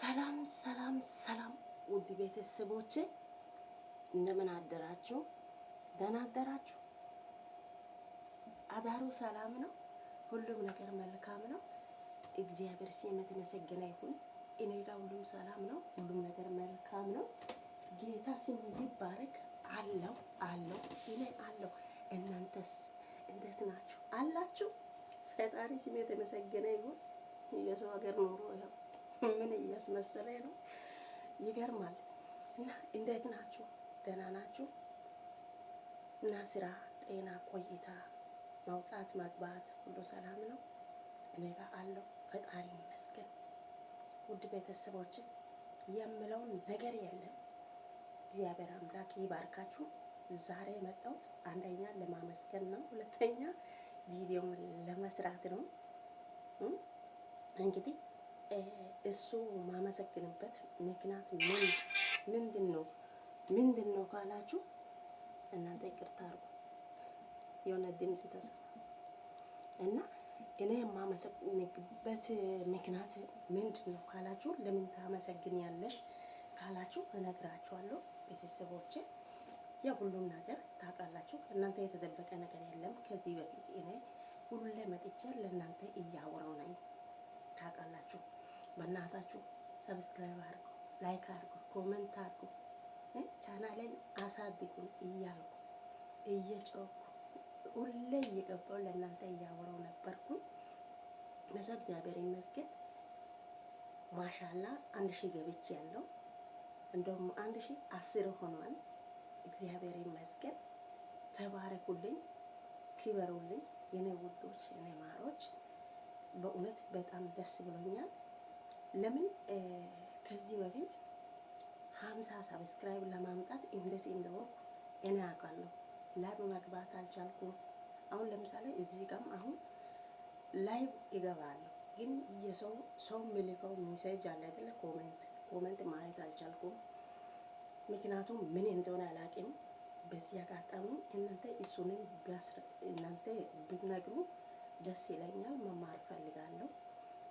ሰላም ሰላም ሰላም ውድ ቤተሰቦቼ እንደምን አደራችሁ? ደህና አደራችሁ? አዳሩ ሰላም ነው? ሁሉም ነገር መልካም ነው? እግዚአብሔር ስም የተመሰገነ ይሁን። እኔ ጋር ሁሉም ሰላም ነው፣ ሁሉም ነገር መልካም ነው። ጌታ ስም ይባረክ። አለው እኔ አለው። እናንተስ እንዴት ናችሁ? አላችሁ? ፈጣሪ ስም የተመሰገነ ይሁን። የሰው ሀገር ኑሮ ይኸው ምን እያስመሰለ ነው? ይገርማል። እና እንዴት ናችሁ? ደህና ናችሁ? እና ስራ፣ ጤና፣ ቆይታ፣ መውጣት መግባት ሁሉ ሰላም ነው? እኔ ጋር አለው ፈጣሪ ይመስገን። ውድ ቤተሰቦች የምለውን ነገር የለም። እግዚአብሔር አምላክ ይባርካችሁ። ዛሬ የመጣሁት አንደኛ ለማመስገን ነው፣ ሁለተኛ ቪዲዮ ለመስራት ነው። እንግዲህ እሱ ማመሰግንበት ምክንያት ምንድን ነው ካላችሁ እናንተ ይቅርታ አድርጉ፣ የሆነ ድምጽ ተሰማ እና እኔ የማመሰግንበት ምክንያት ምንድን ነው ካላችሁ፣ ለምን ታመሰግኛለሽ ካላችሁ እነግራችኋለሁ። ቤተሰቦቼ የሁሉም ነገር ታውቃላችሁ። እናንተ የተደበቀ ነገር የለም። ከዚህ በፊት እኔ ሁሌ መጥቼ ለእናንተ እያወራው ነኝ። ታውቃላችሁ። በእናታችሁ ሰብስክራይብ አድርጉ፣ ላይክ አድርጉ፣ ኮሜንት አድርጉ፣ ቻናሌን አሳድጉን እያልኩ እየጮኩ ሁሌ እየገባው ለእናንተ እያወራው ነበርኩ። በዛ እግዚአብሔር ይመስገን ማሻላ 1000 ገብቼ ያለው እንደውም 1010 ሆኗል። እግዚአብሔር ይመስገን። ተባረኩልኝ፣ ክበሩልኝ የኔ ውዶች፣ የኔ ማሮች። በእውነት በጣም ደስ ብሎኛል። ለምን ከዚህ በፊት 50 ሰብስክራይብ ለማምጣት እንዴት እንደወርኩ እኔ አውቃለሁ። ላይቭ መግባት አልቻልኩም። አሁን ለምሳሌ እዚህ ጋርም አሁን ላይቭ ይገባለሁ፣ ግን ሰው የሚልከው ሜሴጅ አለ አይደለ? ኮሜንት ማየት አልቻልኩም። ምክንያቱም ምን እንደሆነ አላውቅም። በዚህ አጋጣሚ እናንተ ብትነግሩ ደስ ይለኛል። መማር ፈልጋለሁ።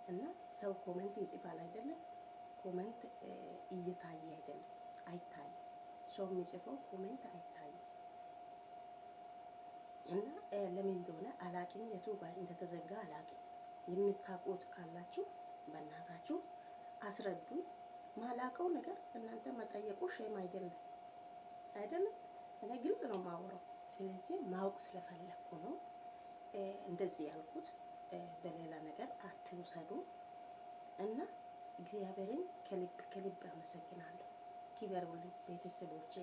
እና ሰው ኮሜንት ይጽፋል አይደለም? ኮሜንት እየታየ አይደለም፣ አይታይም። ሰው የሚጽፈው ኮሜንት አይታይም። እና ለምን እንደሆነ አላውቅም። የቱ ጋር እንደተዘጋ አላውቅም። የምታውቁት ካላችሁ በእናታችሁ አስረዱኝ። ማላውቀው ነገር እናንተ መጠየቁ ሼም አይደለም አይደለም? እኔ ግልጽ ነው የማወራው። ስለዚህ ማወቅ ስለፈለኩ ነው እንደዚህ ያልኩት። በሌላ ነገር አትውሰዱ። እና እግዚአብሔርን ከልብ አመሰግናለሁ። ክበሩልኝ ቤተሰቦቼ።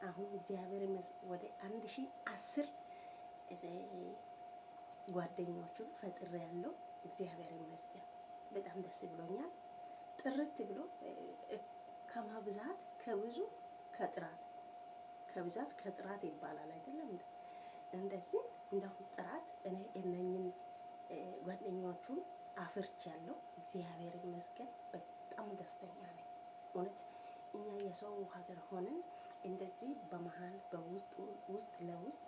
አሁን እግዚአብሔር ወደ 1010 ጓደኞቹን ፈጥሬያለሁ። እግዚአብሔር ይመስገን። በጣም ደስ ብሎኛል። ጥርት ብሎ ከማብዛት ከብዙ ከብዛት ከጥራት ይባላል አይደለም? እንደዚህ እንደው ጥራት እኔ እነኝን ጓደኞቹን አፍርቻለሁ። እግዚአብሔር ይመስገን። በጣም ደስተኛ ነኝ። እውነት እኛ የሰው ሀገር ሆነን እንደዚህ በመሃል ውስጥ ለውስጥ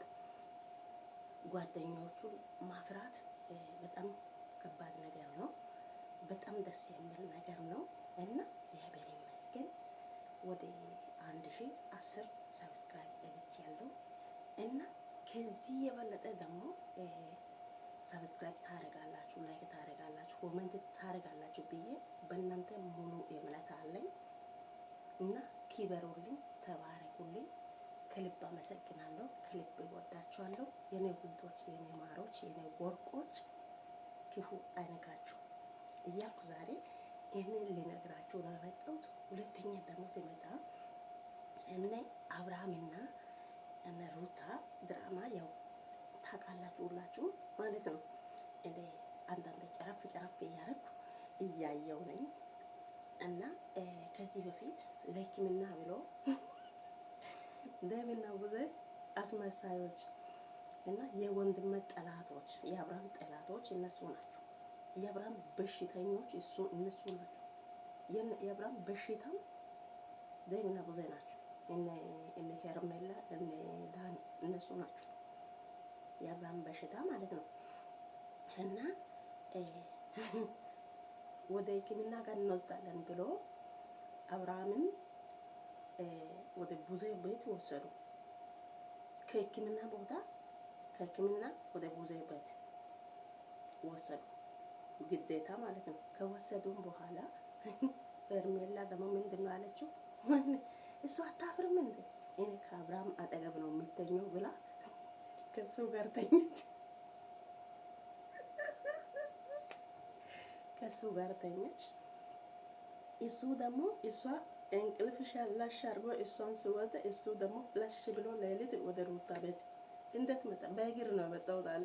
ጓደኞቹን ማፍራት በጣም ከባድ ነገር ነው። በጣም ደስ የሚል ነገር ነው። እና እግዚአብሔር ይመስገን ወደ 1010 ሰብስክራይብ ገብቻለሁ። እና ከዚህ የበለጠ ደግሞ ሰብስክራይብ ታደርጋላችሁ፣ ላይክ ታደርጋላችሁ፣ ኮሜንት ታደርጋላችሁ ብዬ በእናንተ ሙሉ እምነት አለኝ። እና ክበሩልኝ፣ ተባረኩልኝ። ከልብ አመሰግናለሁ። ከልብ እወዳችኋለሁ የኔ ውዶች፣ የኔ ማሮች፣ የኔ ወርቆች። ክፉ አይነካችሁ እያልኩ ዛሬ ይህንን ልነግራችሁ ነው የመጣሁት። ሁለተኛ ደግሞ ሲመጣ እነ አብርሃምና እነ ሩታ ድራማ ያው ታውቃላችሁ ሁላችሁ ማለት ነው። እኔ አንዳንድ ጨረፍ እያደረኩ እያየው ነኝ። እና ከዚህ በፊት ለሕክምና ብሎ ደምና ብዙ አስመሳዮች እና የወንድምነት ጠላቶች፣ የአብርሃም ጠላቶች እነሱ ናቸው። የአብርሃም በሽተኞች እነሱ ናቸው። የአብርሃም በሽታም ደምና ብዙ ናቸው። እነ ሄርሜላ እነ ዳኒ እነሱ ናቸው የአብርሃም በሽታ ማለት ነው። እና ወደ ሕክምና ጋር እንወስዳለን ብሎ አብርሃምን ወደ ቡዜ ቤት ወሰዱ። ከሕክምና ቦታ ከሕክምና ወደ ቡዜ ቤት ወሰዱ፣ ግዴታ ማለት ነው። ከወሰዱም በኋላ ሄርሜላ ደግሞ ምንድን ነው አለችው? እሱ አታፍርም እንዴ እኔ ከአብርሃም አጠገብ ነው የሚተኘው ብላ ከሱ ጋር ተኘች። ከሱ ጋር ተኘች። እሱ ደግሞ እሷ እንቅልፍ ላሽ አድርጎ እሷን ሲወጣ እሱ ደግሞ ላሽ ብሎ ሌሊት ወደ ሩታ ቤት እንዴት መጣ? በእግር ነው የመጣሁት አለ።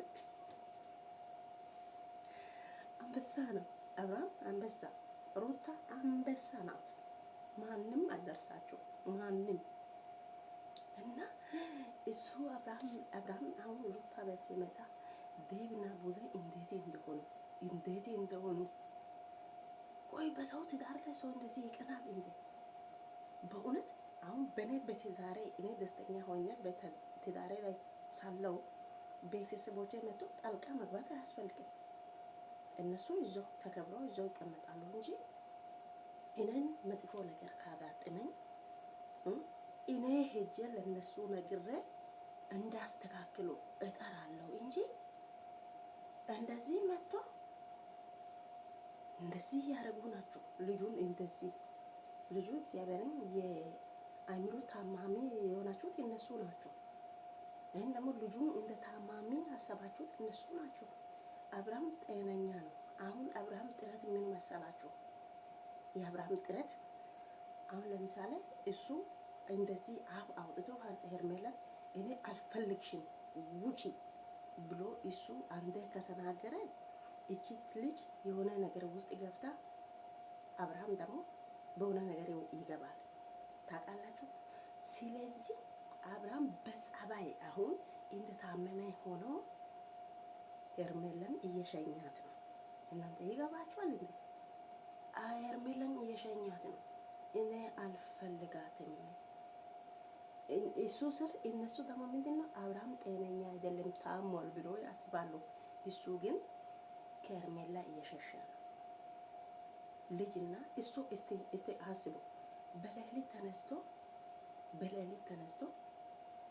አንበሳ ነው አብርሃም፣ አንበሳ። ሩታ አንበሳ ናት። ማንም አይደርሳቸው ማንም። እና እሱ አብርሃም አሁን ሩታ ቤት ሲመጣ ዴብና ቡዜ እንዴት እንደሆኑ ቆይ በሰው ትዳር ላይ ሰው እንደዚህ ይቀናል እንዴ? በእውነት አሁን በኔ በትዳሬ እኔ ደስተኛ ሆኜ በትዳሬ ላይ ሳለው ቤተሰቦቼ መጥቶ ጣልቃ መግባት አያስፈልግም። እነሱ ይዘው ተከብረው ይዘው ይቀመጣሉ እንጂ እኔን መጥፎ ነገር ካጋጠመኝ እኔ ሄጄ ለነሱ ነግሬ እንዳስተካክሉ እጠራለሁ እንጂ እንደዚህ መጥቶ እንደዚህ ያደረጉ ናቸው። ልጁን እንደዚህ ልጁ እግዚአብሔርን የአእምሮ ታማሚ የሆናችሁት እነሱ ናቸው። ይህን ደግሞ ልጁን እንደ ታማሚ ያሰባችሁት እነሱ ናቸው። አብርሃም ጤነኛ ነው። አሁን አብርሃም ጥረት ምን መሰላችሁ? የአብርሃም ጥረት አሁን ለምሳሌ እሱ እንደዚህ አፍ አውጥቶ ሄርሜላን እኔ አልፈልግሽም ውጪ ብሎ እሱ አንዴ ከተናገረ እቺ ልጅ የሆነ ነገር ውስጥ ገብታ አብርሃም ደግሞ በሆነ ነገር ይገባል። ታውቃላችሁ። ስለዚህ አብርሃም በጸባይ አሁን እንደታመመ ሆኖ ሄርሜላን እየሸኛት ነው። እናንተ ይገባችኋል እንዴ? ሄርሜላን እየሸኛት ነው። እኔ አልፈልጋትም እሱ ስል እነሱ ደግሞ ምንድነው አብርሃም ጤነኛ አይደለም ታሟል ብሎ ያስባሉ። እሱ ግን ከሄርሜላ እየሸሸ ነው። ልጅና እሱ እስቲ አስቡ። በሌሊት ተነስቶ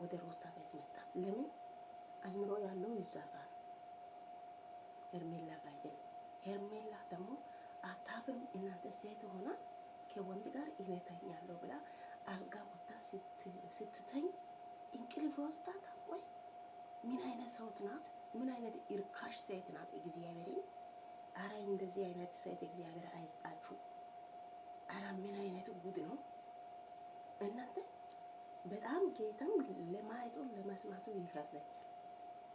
ወደ ሩታ ቤት መጣ። ለምን? አእምሮ ያለው ይዛ ጋር ሄርሜላ ጋር አይደለም። ሄርሜላ ደግሞ አታፍርም? እናንተ ሴት ሆና ከወንድ ጋር እኔ ተኛለሁ ብላ አልጋ ቦታ ስትተኝ እንቅልፍ ወስዳታ። ወይ ምን አይነት ሰውት ናት? ምን አይነት እርካሽ ሴት ናት? እግዚአብሔርን አረ እንደዚህ አይነት ሴት እግዚአብሔር አይስጣችሁ። አረ ምን አይነት ጉድ ነው እናንተ። በጣም ጌታም ለማየቱ ለመስማቱ ይፈርዳል።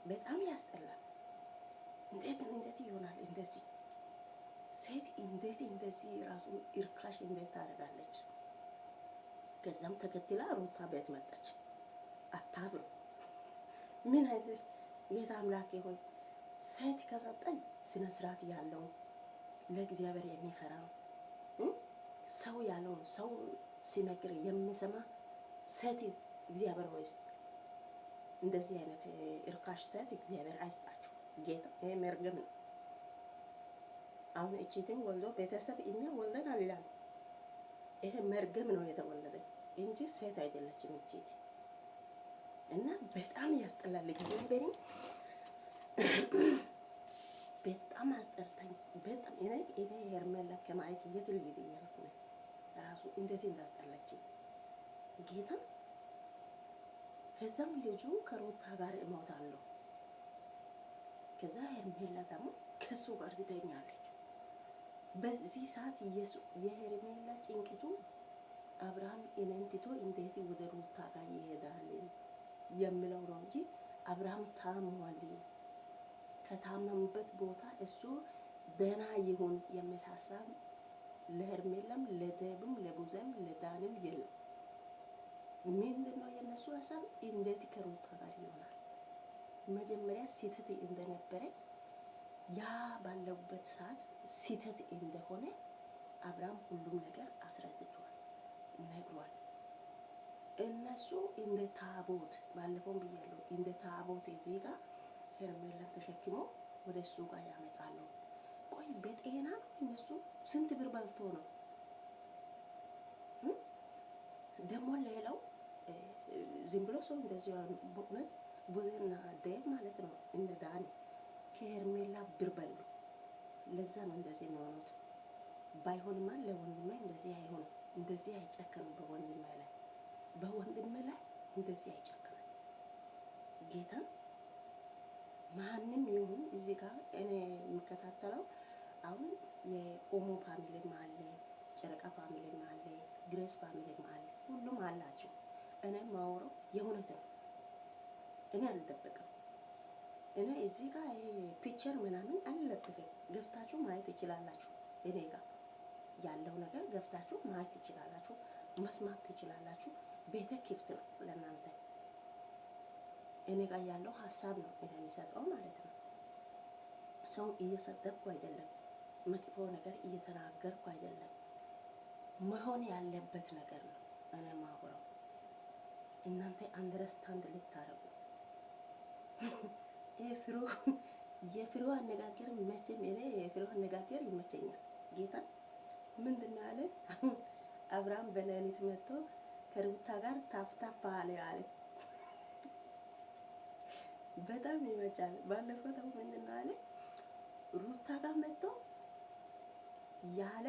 በጣም ያስጠላል። እንዴት ይሆናል እንደዚህ ሴት? እንዴት እንደዚህ ራሱ እርካሽ እንዴት ታደርጋለች? ከዛም ተከትላ ሩታ ቤት መጣች። አታፍሩ? ምን አይነት ጌታ አምላኬ ሆይ ሴት ከሰጠኝ ስነ ስርዓት ያለው ለእግዚአብሔር የሚፈራው ሰው ያለውን ሰው ሲነግር የሚሰማ ሴት እግዚአብሔር ሆይ እንደዚህ አይነት እርካሽ ሴት እግዚአብሔር አይስጣችሁ። ጌታ ይሄ መርገም ነው። አሁን እቺትን ወልዶ ቤተሰብ እኛ ወልደናል ይላል። ይሄ መርገም ነው የተወለደ እንጂ ሴት አይደለችም እቺት። እና በጣም ያስጠላል። እግዚአብሔርን በጣም አስጠልታኝ። በጣም እኔ ሄርሜላ ከማየት የት ልሂድ እያልኩ ነው ራሱ እንዴት እንዳስጠላችኝ ጌታ። ከዛም ልጁ ከሩታ ጋር እሞታለሁ። ከዛ ሄርሜላ ደግሞ ከሱ ጋር ትተኛለች። በዚህ ሰዓት የሄርሜላ ጭንቅቱ አብርሃም እኔን ትቶ እንዴት ወደ ሩታ ጋር ይሄዳል የሚለው ነው እንጂ አብርሃም ታሟል፣ ከታመምበት ቦታ እሱ ደህና ይሁን የሚል ሀሳብ ለሄርሜላም ለደብም ለቡዘም ለዳንም የለም። ምንድነው የነሱ ሀሳብ? እንዴት ከሩታ ጋር ይሆናል? መጀመሪያ ስህተት እንደነበረ ያ ባለበት ሰዓት ስህተት እንደሆነ አብርሃም ሁሉም ነገር አስረድቷል፣ ነግሯል። እነሱ እንደ ታቦት ባለፈው ብያለሁ፣ እንደ ታቦት እዚህ ጋር ሄርሜላን ተሸክሞ ወደ እሱ ጋር ያመጣሉ። ቆይ በጤና ነው እነሱ ስንት ብር በልቶ ነው ደግሞ ሌላው ዝም ብሎ ሰው እንደዚህ በእውነት ቡዜና ዴቭ ማለት ነው እንደ ዳኒ ከሄርሜላ ብር በሉ። ለዛ ነው እንደዚህ የሚሆኑት። ባይሆንማ ለወንድሜ እንደዚህ አይሆንም፣ እንደዚህ አይጨክንም። በወንድሜ ላይ እንደዚህ አይጨክንም። ጌታን ማንም ይሁን እዚህ ጋር እኔ የሚከታተለው አሁን የኦሞ ፋሚሊ አለ፣ ጨረቃ ፋሚሊ አለ፣ ግሬስ ፋሚሊ አለ፣ ሁሉም አላቸው። እኔ ማውረው የእውነት ነው። እኔ አልደበቅም። እኔ እዚህ ጋር ፒክቸር ምናምን አልለጥፍም። ገብታችሁ ማየት ትችላላችሁ። እኔ ጋር ያለው ነገር ገብታችሁ ማየት ትችላላችሁ፣ መስማት ትችላላችሁ። ቤተ ክፍት ነው ለእናንተ። እኔ ጋር ያለው ሀሳብ ነው እኔ የሚሰጠው ማለት ነው። ሰው እየሰደብኩ አይደለም፣ መጥፎ ነገር እየተናገርኩ አይደለም። መሆን ያለበት ነገር ነው እኔ ማውራው። እናንተ አንደርስታንድ ልታረጉ የፍሬው አነጋገር መቼም እኔ የፍሬው አነጋገር ይመቸኛል። ጌታ ምንድን ነው ያለ? አብርሃም በሌሊት መጥቶ ከሩታ ጋር ታፍታፍ አለ አለ። በጣም ይመቻል። ባለፈው ደግሞ ምንድን ነው ያለ? ሩታ ጋር መጥቶ ያለ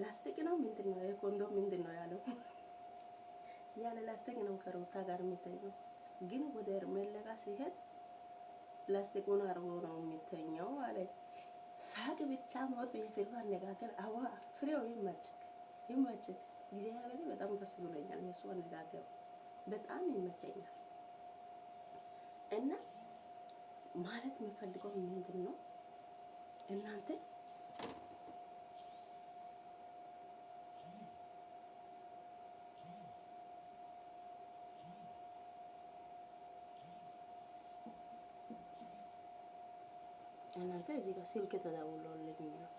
ላስቲክ ነው ምንድን ነው የኮንዶም ምንድን ነው ያለው? ያለ ላስቲክ ነው ከሩታ ጋር የሚተኘው፣ ግን ወደ ሄርሜላ ጋር ሲሄድ ላስቲኩን አርጎ ነው የሚተኘው አለ። ሳቅ ብቻ ሞት። የፍሬው አነጋገር አዋ ፍሬው ይመችክ። እግዚአብሔር በጣም ደስ ብሎኛል። የሱ አነጋገር በጣም ይመቸኛል። እና ማለት የምፈልገው ምንድን ነው እናንተ እዚህ ጋር ስልክ ተደውሎልኝ ነው።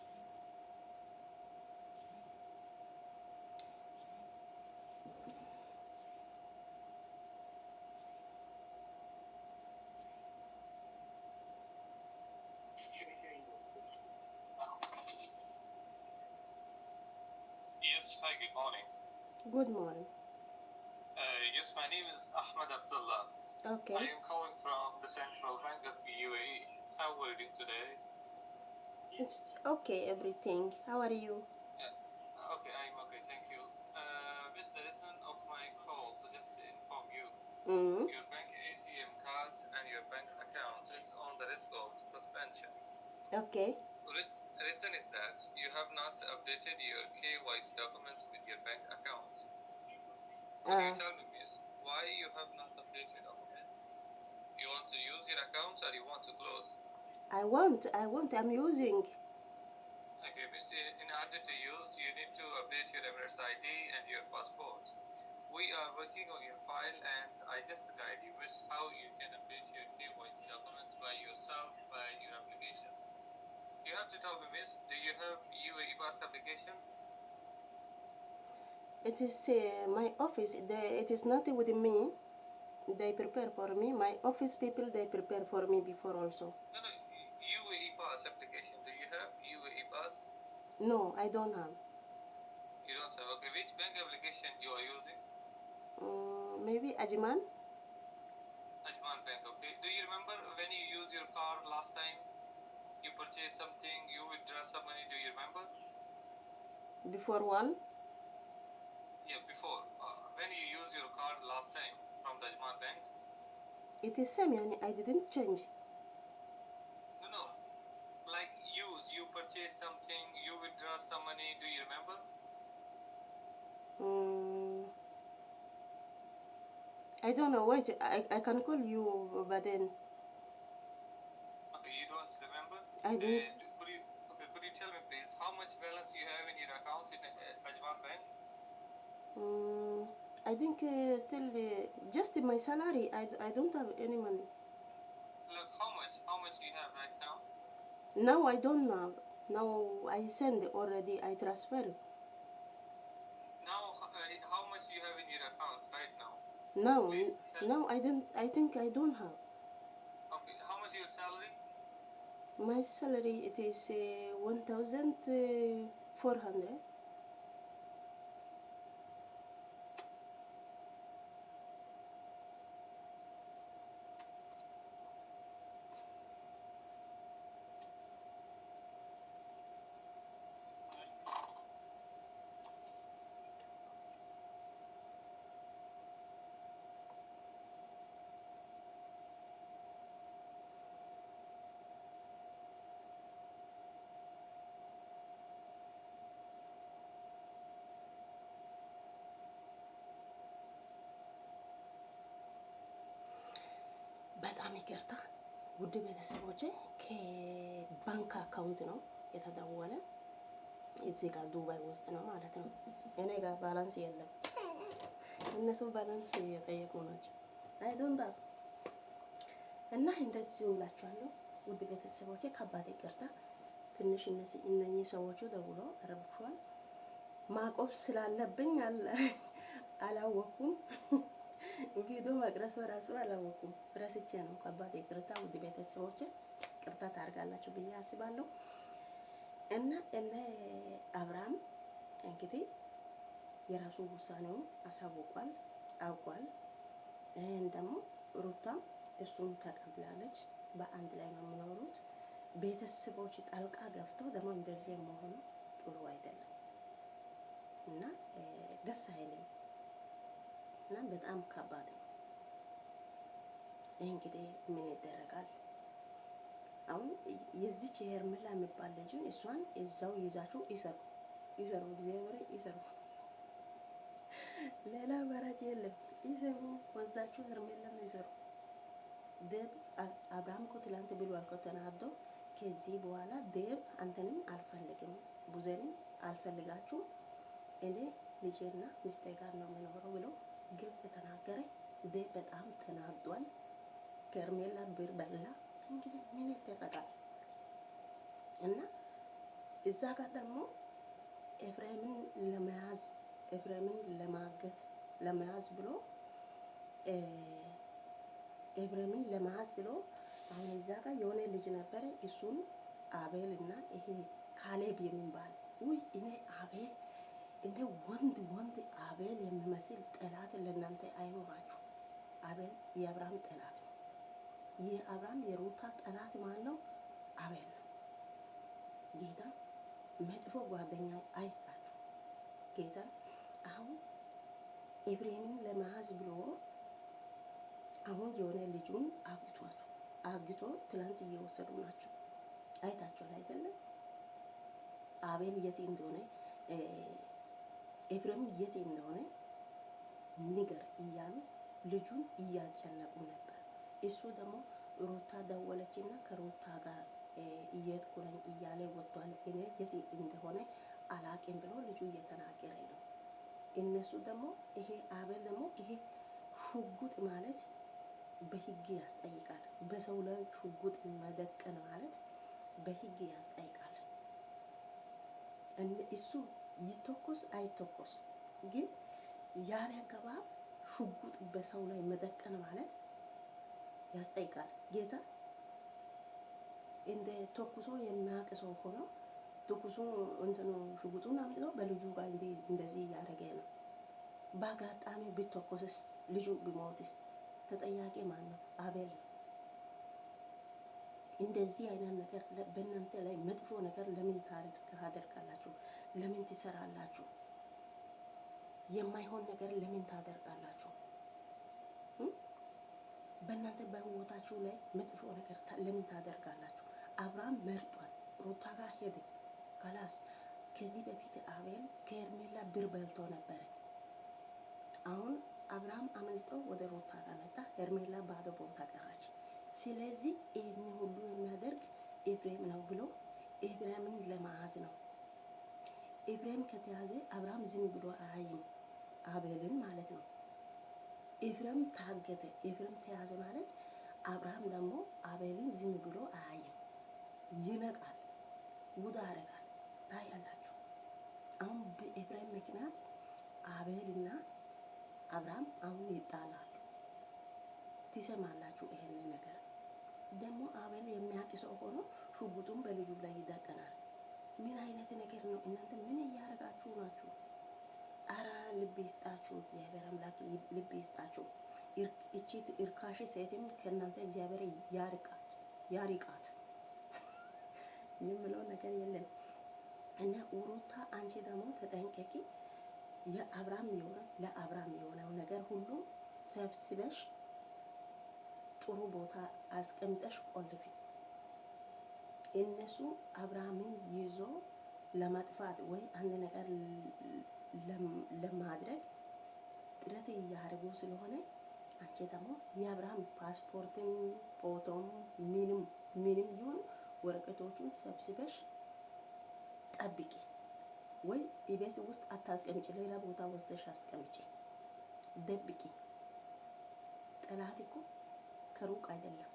Yes, hi, good morning. Good morning. Yes, my name is Ahmed Abdullah. Okay. I am calling from the Central Bank of UAE. How are you doing today? It's okay, everything. How are you? Okay, I'm okay, thank you. Miss, the reason of my call to just to inform you, your bank ATM card and your bank account is on the risk of suspension. Okay. Reason is that you have not updated your KYC documents with your bank account. Can you tell me, miss, why you have not updated documents? You want to use your account or you want to close? I want. I'm using. Okay, miss, in order to use, you need to update your Emirates ID and your passport. We are working on your file and I just guide you with how you can update your KYC documents by yourself by your application. You have to tell me, miss, do you have UAE Pass application? It is my office. It is not with me. They prepare for me. My office people, they prepare for me before also. No, UAE Pass application. Do you have UAE Pass? No, I don't have. You don't have. Okay, which bank application you are using? Maybe Ajman. Ajman Bank. Okay. Do you remember when you used your card last time? You purchased something, you withdraw some money. Do you remember? Before one. Yeah, before. When you used your card last time from the Ajman Bank? It is same. I didn't change. No. Like you purchased something, you withdraw some money. Do you remember? I don't know. Wait, I can call you, but then. Okay, you don't remember? I don't. Could you tell me, please, how much balance you have in your account in Ajman Bank? I think still just my salary. I don't have any money. Look, how much you have right now? Now I don't have. Now I send already. I transfer. Now, how much you have in your account right now? Now I don't. I think I don't have. Okay, how much your salary? My salary it is 1,400. በጣም ይቅርታ ውድ ቤተሰቦቼ ከባንክ አካውንት ነው የተደወለ። እዚህ ጋር ዱባይ ውስጥ ነው ማለት ነው። እኔ ጋር ባላንስ የለም። እነሱ ባላንስ እየጠየቁ ናቸው። አይ ዶንት እና እንደዚህ ውላችኋለሁ ውድ ቤተሰቦቼ። ከባድ ይቅርታ ትንሽ እነኚህ ሰዎቹ ደውሎ ረብሿል። ማቆም ስላለብኝ አላወኩም። ቪዲዮ መቅረጽ በራሱ አላወኩም። ረስቼ ነው። ከባድ ይቅርታ ውድ ቤተሰቦቼ። ቅርታ ታርጋላችሁ ብዬ አስባለሁ። እና እነ አብርሃም እንግዲህ የራሱ ውሳኔውን አሳውቋል፣ አውቋል። ይሄን ደግሞ ሩታም እሱም ተቀብላለች። በአንድ ላይ ነው የሚኖሩት። ቤተሰቦች ጣልቃ ገብቶ ደግሞ እንደዚህ መሆኑ ጥሩ አይደለም እና ደስ አይልም እና በጣም ከባድ ነው። ይህ እንግዲህ ምን ይደረጋል? አሁን የዚች የሄርሜላ የሚባል ልጅን እሷን እዛው ይዛችሁ ይሰሩ እግዚአብሔር ይሰሩ። ሌላ አማራጭ የለም። ይሰሩ፣ ወስዳችሁ ሄርሜላን ይሰሩ። ዴብ አብርሃም እኮ ትላንት ብሏል እኮ ተናዶ፣ ከዚህ በኋላ ዴብ አንተንም አልፈልግም ቡዘንም አልፈልጋችሁ እኔ ልጄና ሚስቴ ጋር ነው የምኖረው ብሎ ግልጽ ተናገረ። ዴብ በጣም ተናዷል። ከሄርሜላ ብር በላ። እንግዲህ ምን ይደረጋል? እና እዛ ጋር ደግሞ ኤፍሬምን ለመያዝ ብሎ ኤፍሬምን ለመያዝ ብሎ አሁን እዛ ጋር የሆነ ልጅ ነበረ። እሱን አቤል እና ይሄ ካሌብ የሚባል ውይ እኔ አቤል እንደ ወንድ አቤል የሚመስል ጠላት ለእናንተ አይኖራችሁ። አቤል የአብርሃም ጠላት ነው። የአብርሃም የሩታ ጠላት ማን ነው? አቤል ነው። ጌታ መጥፎ ጓደኛ አይስጣችሁ። ጌታ አሁን ኤፍሬምን ለመያዝ ብሎ አሁን የሆነ ልጁን አግቶ ትላንት እየወሰዱ ናቸው። አይታችኋል አይደለም? አቤል የት እንደሆነ ኤፍሬም የት እንደሆነ ንገር እያሉ ልጁን እያስጨነቁ ነበር። እሱ ደግሞ ሩታ ደወለችና ከሩታ ጋር እየሄድኩ ነኝ እያለ ወጥቷል። እኔ የት እንደሆነ አላቅም ብሎ ልጁ እየተናገረ ነው። እነሱ ደግሞ ይሄ አቤል ደግሞ ይሄ ሽጉጥ ማለት በህግ ያስጠይቃል። በሰው ላይ ሽጉጥ መደቀን ማለት በህግ ያስጠይቃል። እሱ ይተኮስ አይተኮስ ግን ያለ አግባብ ሽጉጥ በሰው ላይ መደቀን ማለት ያስጠይቃል። ጌታ እንደ ተኩሶ የሚያውቅ ሰው ሆኖ ተኩሶ እንትኑ ሽጉጡን አምጥቶ በልጁ ጋር እንደዚህ እያደረገ ነው። በአጋጣሚ ቢተኮስስ ልጁ ቢሞትስ ተጠያቂ ማን ነው? አቤል ነው። እንደዚህ አይነት ነገር በእናንተ ላይ መጥፎ ነገር ለምን ታደርጋላችሁ? ለምን ትሰራላችሁ? የማይሆን ነገር ለምን ታደርጋላችሁ? በእናንተ በህይወታችሁ ላይ መጥፎ ነገር ለምን ታደርጋላችሁ? አብርሃም መርጧል። ሩታ ጋር ሄደ። ካላስ ከዚህ በፊት አቤል ከሄርሜላ ብር በልቶ ነበረ። አሁን አብርሃም አመልጦ ወደ ሩታ ጋር መጣ። ሄርሜላ ባዶ ቦታ ቀረች። ስለዚህ ይህን ሁሉ የሚያደርግ ኤፍሬም ነው ብሎ ኤፍሬምን ለመያዝ ነው። ኤፍሬም ከተያዘ አብርሃም ዝም ብሎ አያይም፣ አቤልን ማለት ነው። ኤፍሬም ታገተ። ኤፍሬም ተያዘ ማለት አብርሃም ደግሞ አቤልን ዝም ብሎ አያይም፣ ይነቃል፣ ውዳ ያደርጋል። ታያላችሁ። አሁን በኤፍሬም ምክንያት አቤልና አብርሃም አሁን ይጣላሉ። ትሰማላችሁ ይሄንን ነገር ደግሞ አቤል የሚያውቅ ሰው ሆኖ ሽጉጡን በልጁ ላይ ይደቀናል። ምን አይነት ነገር ነው? እናንተ ምን እያደረጋችሁ ናችሁ? አራ ልብ ይስጣችሁ፣ እግዚአብሔር አምላክ ልብ ይስጣችሁ። እቺ እርካሽ ሴትም ከእናንተ እግዚአብሔር ያርቃት። የምለው ነገር የለም። እና ሩታ አንቺ ደግሞ ተጠንቀቂ። የአብርሃም የሆነ ለአብርሃም የሆነው ነገር ሁሉ ሰብስበሽ ጥሩ ቦታ አስቀምጠሽ ቆልፊ። እነሱ አብርሃምን ይዞ ለማጥፋት ወይ አንድ ነገር ለማድረግ ጥረት እያደረጉ ስለሆነ አንቺ ደግሞ የአብርሃም ፓስፖርትን ፎቶም ምንም ይሁን ወረቀቶቹን ሰብስበሽ ጠብቂ። ወይ ቤት ውስጥ አታስቀምጪ፣ ሌላ ቦታ ወስደሽ አስቀምጪ፣ ደብቂ። ጠላት እኮ ከሩቅ አይደለም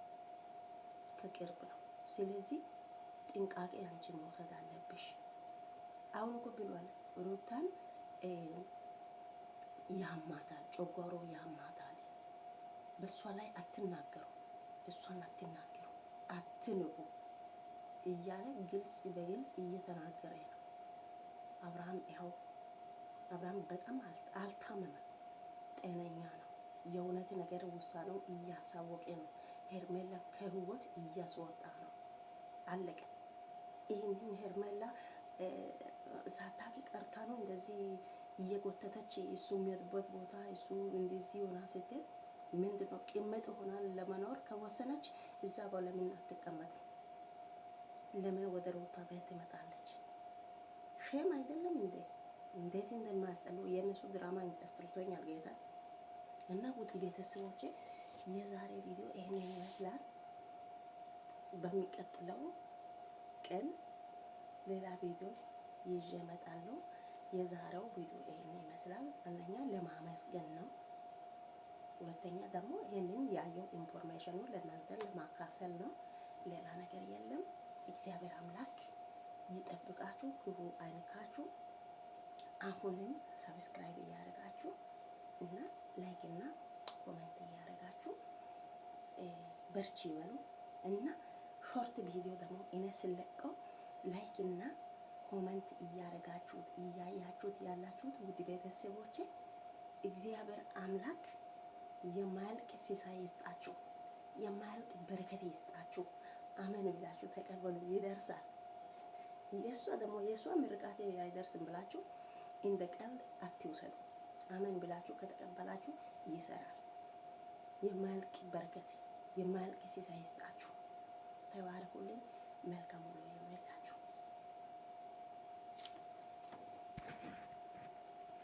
ከቅርብ ነው። ስለዚህ ጥንቃቄ አንቺ መውሰድ አለብሽ። አሁን እኮ ብሏል ሩታን ያማታል፣ ጨጓሮ ያማታል። በእሷ ላይ አትናገሩ፣ እሷን አትናገሩ፣ አትንቁ እያለ ግልጽ በግልጽ እየተናገረ ነው። አብርሃም ይኸው አብርሃም በጣም አልታመመም፣ ጤነኛ ነው። የእውነት ነገር ውሳኔው እያሳወቀ ነው። ሄርሜላ ከህይወት እያስወጣ ነው። አለቀ። ይህንን ሄርሜላ ሳታቂ ቀርታ ነው እንደዚህ እየጎተተች እሱ የሚሄድበት ቦታ እሱ እንደዚህ ሆና ስትል ምንድነው ቅምጥ ሆና ለመኖር ከወሰነች እዛ ጋር ለምን አትቀመጥም? ለምን ወደ ሩታ ቤት ትመጣለች? ሼም አይደለም እንዴ? እንዴት እንደማያስጠሉ የእነሱ ድራማ አስጠልቶኛል ጌታ። እና ውድ ቤተሰቦቼ የዛሬ ቪዲዮ ይሄንን ይመስላል። በሚቀጥለው ቀን ሌላ ቪዲዮ ይዤ እመጣለሁ። የዛሬው ቪዲዮ ይሄንን ይመስላል። አንደኛ ለማመስገን ነው፣ ሁለተኛ ደግሞ ይሄንን ያየው ኢንፎርሜሽኑ ለእናንተ ለማካፈል ነው። ሌላ ነገር የለም። እግዚአብሔር አምላክ ይጠብቃችሁ፣ ክፉ አይንካችሁ። አሁንም ሰብስክራይብ እያደረጋችሁ እና ላይክ እና ኮሜንት እያደረጋችሁ በርቺ በሉ እና ሾርት ቪዲዮ ደግሞ እኔ ስለቀው ላይክ እና ኮሜንት እያደረጋችሁት እያያችሁት ያላችሁት ውድ ቤተሰቦቼ እግዚአብሔር አምላክ የማያልቅ ሲሳይ ይስጣችሁ፣ የማያልቅ በረከት ይስጣችሁ። አመን ብላችሁ ተቀበሉ፣ ይደርሳል። የእሷ ምርቃቴ አይደርስም ብላችሁ እንደ ቀልድ አትውሰዱ። አመን ብላችሁ ከተቀበላችሁ ይሰራል። የማያልቅ በረከት የማያልቅ ሲሳይ ይስጣችሁ። ተባረኩልኝ። መልካም ሁሉ